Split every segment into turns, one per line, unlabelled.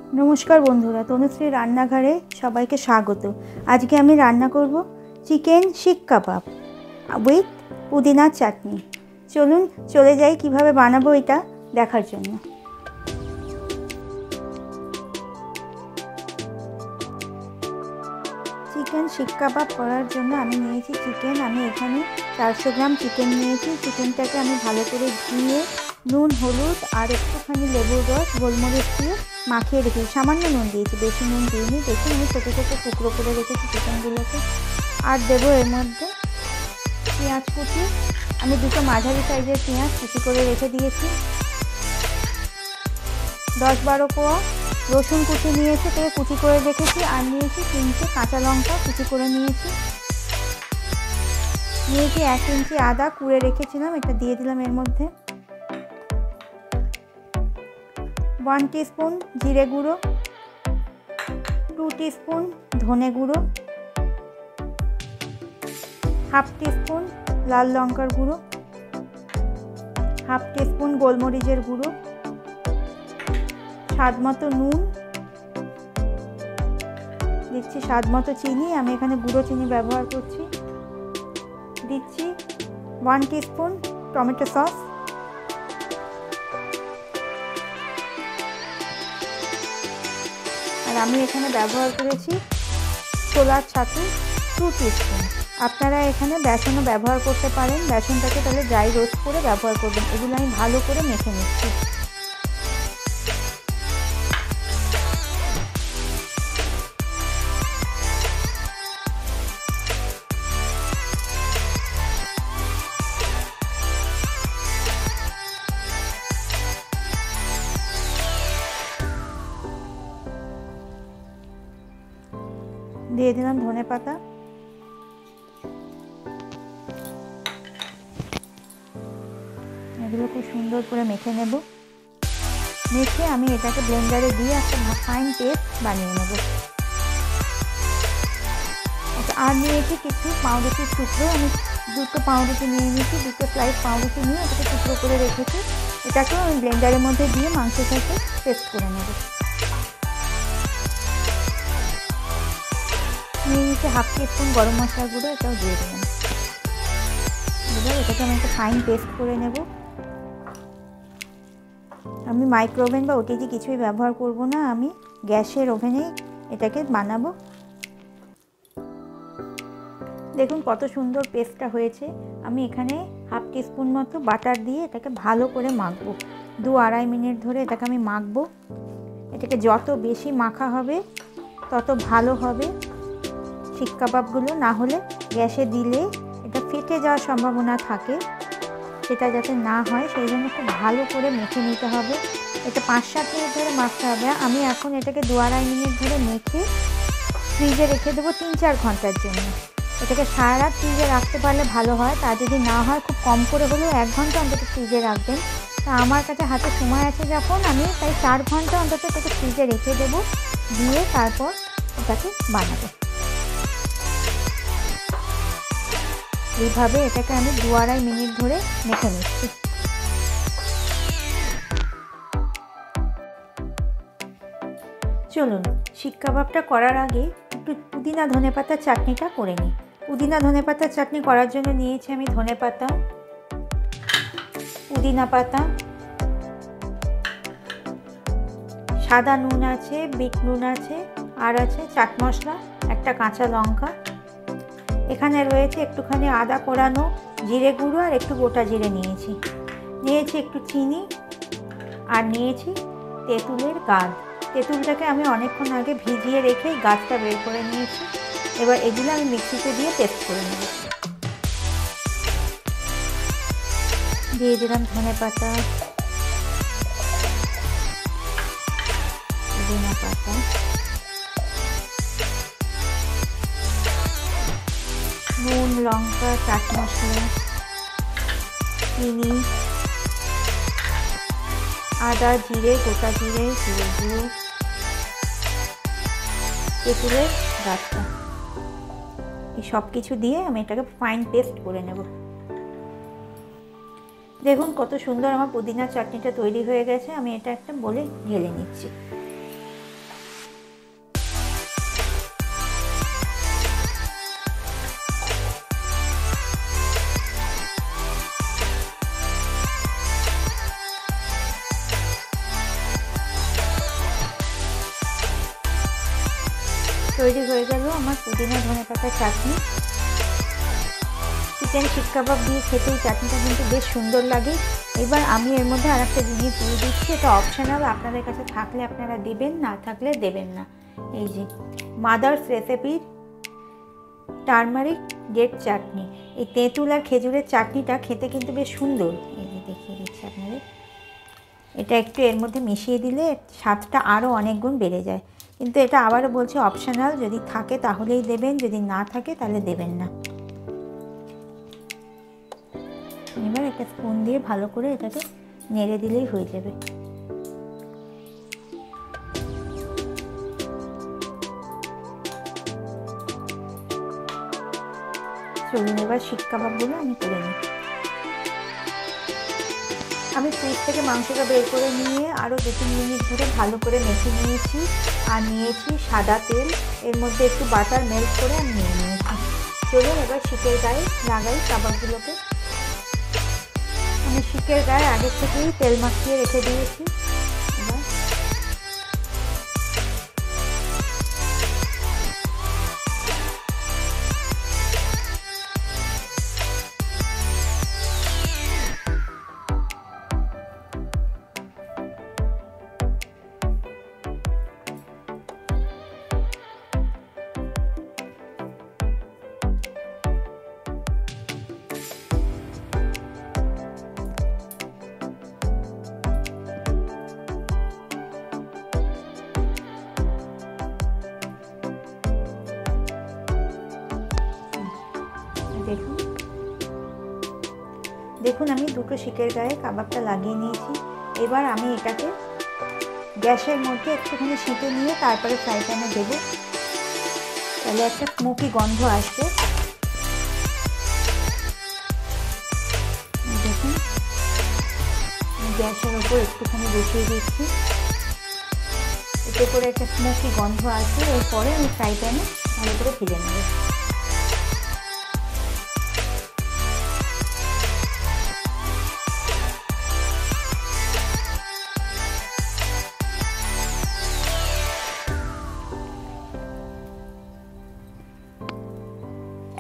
नमस्कार बंधुरा, तनुश्री रान्नाघरे सबाइके स्वागत। आज के आमी रान्ना करब चिकेन शिक काबाब उइथ पुदिनार चाटनी। चलुन चले जाई किभाबे बानाबो एटा देखार जन्य। चिकेन शिक काबाब करार जन्य आमी नियेछि चिकेन। आमी एखाने 400 ग्राम चिकेन नियेछि। चिकेनटाके आमी भालो करे धुए নুন হলুদ আর একটুখানি লেবুর রস গোলমরিচ দিয়ে মাখিয়ে রেখেছি। সামান্য নুন দিয়েছি, বেশি নুন দিইনি। দেখুন আমি ছোটো ছোটো টুকরো করে রেখেছি চিকেনগুলোকে। আর দেবো এর মধ্যে পেঁয়াজ কুচি। আমি দুটো মাঝারি সাইজের পেঁয়াজ কুচি করে রেখে দিয়েছি। 10-12 কোয়া রসুন কুচি নিয়েছি, তাকে কুচি করে রেখেছি। আর নিয়েছি 3টে কাঁচা লঙ্কা কুচি করে নিয়েছি। 1 ইঞ্চি আদা কুড়ে রেখেছিলাম, এটা দিয়ে দিলাম এর মধ্যে। 1 टीस्पून जिरे गुड़ो, 2 टीस्पून धने गुड़ो, हाफ टीस्पून लाल लंकार गुड़ो, हाफ टीस्पून गोलमरिचेर गुड़ो, स्वाद मतो नुन दिচ্ছি, स्वाद मतो चीनी। आमी एखाने गुड़ो चीनी व्यवहार करছি। दिচ্ছি 1 टीस्पून टमेटो सस, আর আমি এখানে ব্যবহার করেছি ছোলার ছাতু 2 টিস্পুন। আপনারা এখানে বেসনও ব্যবহার করতে পারেন। বেসনটাকে তাহলে ড্রাই রোস্ট করে ব্যবহার করবেন। এগুলো আমি ভালো করে মেখে নিচ্ছি। দিয়ে দিলাম ধনে পাতা। এগুলো খুব সুন্দর করে মেখে নেব। মেখে আমি এটাকে ব্লেন্ডারে দিয়ে একটা ফাইন পেস্ট বানিয়ে নেব। আর নিয়েছি কিছু পাউরুটির টুকরো। আমি 2টো পাউরুটি নিয়ে নিয়েছি, 2টো স্লাইস পাউরুটি নিয়ে এটাকে টুকরো করে রেখেছি। এটাকেও আমি ব্লেন্ডারের মধ্যে দিয়ে মাংসের সাথে পেস্ট করে নেব। নিয়ে নিচে হাফ টিস্পুন গরম মশলা গুঁড়ো, এটাও দিয়ে দেবেন। এটাকে আমি একটা ফাইন পেস্ট করে নেব। আমি মাইক্রোওভেন বা ওটিজি কিছুই ব্যবহার করব না, আমি গ্যাসের ওভেনেই এটাকে বানাবো। দেখুন কত সুন্দর পেস্টটা হয়েছে। আমি এখানে হাফ টিস্পুন মতো বাটার দিয়ে এটাকে ভালো করে মাখবো। 2-2.5 মিনিট ধরে এটাকে আমি মাখবো। এটাকে যত বেশি মাখা হবে তত ভালো হবে শিক কাবাবগুলো। না হলে গ্যাসে দিলে এটা ফেটে যাওয়ার সম্ভাবনা থাকে, সেটা যাতে না হয় সেই জন্য খুব ভালো করে মেখে নিতে হবে। এটা 5-7 মিনিট ধরে মাখতে হবে। আমি এখন এটাকে 2-2.5 মিনিট ধরে মেখে ফ্রিজে রেখে দেবো 3-4 ঘন্টার জন্য। এটাকে সারা রাত ফ্রিজে রাখতে পারলে ভালো হয়। তা যদি না হয় খুব কম করে হলেও 1 ঘন্টা অন্তত ফ্রিজে রাখবেন। তা আমার কাছে হাতে সময় আছে যখন, আমি তাই 4 ঘন্টা অন্তত এটাকে ফ্রিজে রেখে দেবো, দিয়ে তারপর এটাকে বানাবো। এইভাবে এটাকে আমি 2-2.5 মিনিট ধরে মেখে নিচ্ছি। চলুন শিক কাবাবটা করার আগে একটু পুদিনা ধনেপাতার চাটনিটা করে নিই। পুদিনা ধনেপাতার চাটনি করার জন্য নিয়েছি আমি ধনেপাতা, পুদিনা পাতা, সাদা নুন আছে, বিট নুন আছে, আর আছে চাট মশলা, একটা কাঁচা লঙ্কা। এখানে রয়েছে একটুখানি আদা কোড়ানো, জিরে গুঁড়ো আর একটু গোটা জিরে নিয়েছি। নিয়েছি একটু চিনি আর নিয়েছি তেঁতুলের গাছ। তেঁতুলটাকে আমি অনেকক্ষণ আগে ভিজিয়ে রেখে গাছটা বের করে নিয়েছি। এবার এগুলো আমি মিক্সিতে দিয়ে পেস্ট করে নেব। দিয়ে দিলাম ধনে পাতা, পুদিনা পাতা, নুন, লঙ্কা, চাট মশলা, চিনি, আদা, জিরে, গোটা জিরে, জিরে গুঁড়ো, তেঁতুলের গাছটা, এই সব কিছু দিয়ে আমি এটাকে ফাইন পেস্ট করে নেব। দেখুন কত সুন্দর আমার পুদিনা চাটনিটা তৈরি হয়ে গেছে। আমি এটা একটা বলে ঢেলে নিচ্ছি। তৈরি হয়ে গেল আমার পুদিনা ধনেপাতা চাটনি। চিকেন শিক কাবাব দিয়ে খেতে এই চাটনিটা কিন্তু বেশ সুন্দর লাগে। এবার আমি এর মধ্যে আর একটা জিনিস দিয়ে দিচ্ছি, এটা অপশনাল, আপনাদের কাছে থাকলে আপনারা দেবেন, না থাকলে দেবেন না। এই যে মাদার্স রেসিপির টারমারিক রেড চাটনি, এই তেঁতুল আর খেজুরের চাটনিটা খেতে কিন্তু বেশ সুন্দর। এই যে দেখিয়ে দিচ্ছি আপনাদের, এটা একটু এর মধ্যে মিশিয়ে দিলে স্বাদটা আরও অনেক গুণ বেড়ে যায়। কিন্তু এটা আবারও বলছি অপশনাল, যদি থাকে তাহলেই দেবেন, যদি না থাকে তাহলে দেবেন না। এবার একটা স্পুন দিয়ে ভালো করে এটাকে নেড়ে দিলেই হয়ে যাবে। চলুন এবার শিক কাবাবগুলো আমি করে নিই। আমি ফ্রিজ থেকে মাংসটা বের করে নিয়ে আরও 2-3 মিনিট ধরে ভালো করে মেখে নিয়েছি। আর নিয়েছি সাদা তেল, এর মধ্যে একটু বাটার মেল্ট করে আমি নিয়ে নিয়েছি। চলুন এবার শিকের গায়ে লাগাই কাবাবগুলোকে। আমি শিকের গায়ে আগের থেকেই তেল মাখিয়ে রেখে দিয়েছি। এবার দেখুন আমি দুটো শিকের গায়ে কাবাবটা লাগিয়ে নিয়েছি। এবার আমি এটাকে গ্যাসের মধ্যে একটুখানি সেঁকে নিয়ে তারপরে ফ্রাই প্যানে দেবো, তাহলে একটা স্মোকি গন্ধ আসবে। দেখুন গ্যাসের ওপর একটুখানি বসিয়ে দিচ্ছি, এতে করে একটা স্মোকি গন্ধ আসবে। এরপরে আমি ফ্রাই প্যানে ভালো করে ভেজে নেব।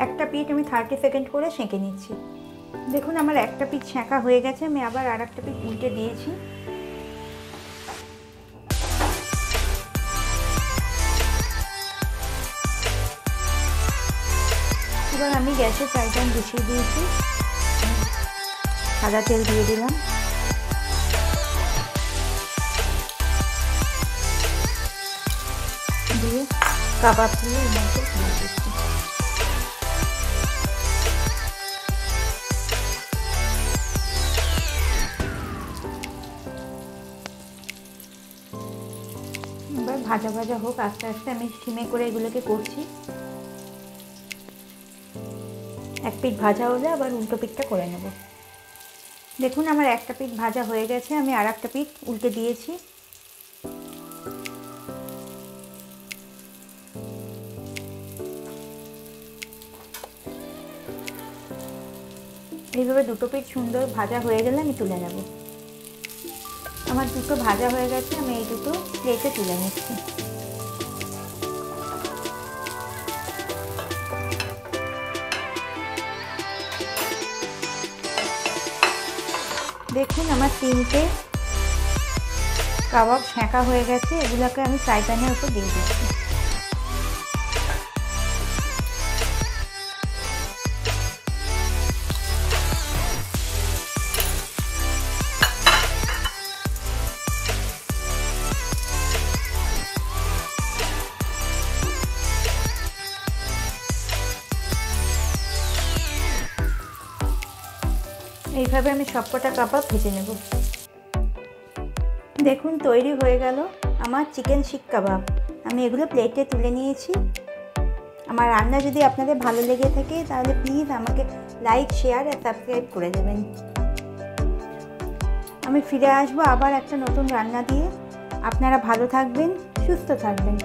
একটা পিঠ আমি 30 সেকেন্ড করে সেঁকে নিচ্ছি। দেখুন আমার একটা পিঠ সেঁকা হয়ে গেছে, আমি আবার আর একটা পিঠ উল্টে দিয়েছি। এবার আমি গ্যাসে ফ্রাই প্যান বসিয়ে দিয়েছি, সাদা তেল দিয়ে দিলাম, দিয়ে কাবাবগুলো এর মধ্যে দিয়ে দিচ্ছি। এবার ভাজা ভাজা হোক আস্তে আস্তে, আমি সিমে করে এগুলোকে করছি। এক পিঠ ভাজা হলে আবার উল্টো পিঠটা করে নেব। দেখুন আমার একটা পিঠ ভাজা হয়ে গেছে, আমি আর একটা পিঠ উল্টে দিয়েছি। এইভাবে দুটো পিঠ সুন্দর ভাজা হয়ে গেলে আমি তুলে নেব। আমার দুটো ভাজা হয়ে গেছে, আমি এই দুটো প্লেটে তুলে নিচ্ছি। দেখুন আমার 3টে কাবাব সেঁকা হয়ে গেছে, এগুলোকে আমি ফ্রাই প্যানের উপর দিয়ে দিচ্ছি। এইভাবে আমি সবকটা কাবাব ভেজে নেব। দেখুন তৈরি হয়ে গেল আমার চিকেন শিক কাবাব। আমি এগুলো প্লেটে তুলে নিয়েছি। আমার রান্না যদি আপনাদের ভালো লেগে থাকে তাহলে প্লিজ আমাকে লাইক, শেয়ার আর সাবস্ক্রাইব করে দেবেন। আমি ফিরে আসবো আবার একটা নতুন রান্না দিয়ে। আপনারা ভালো থাকবেন, সুস্থ থাকবেন।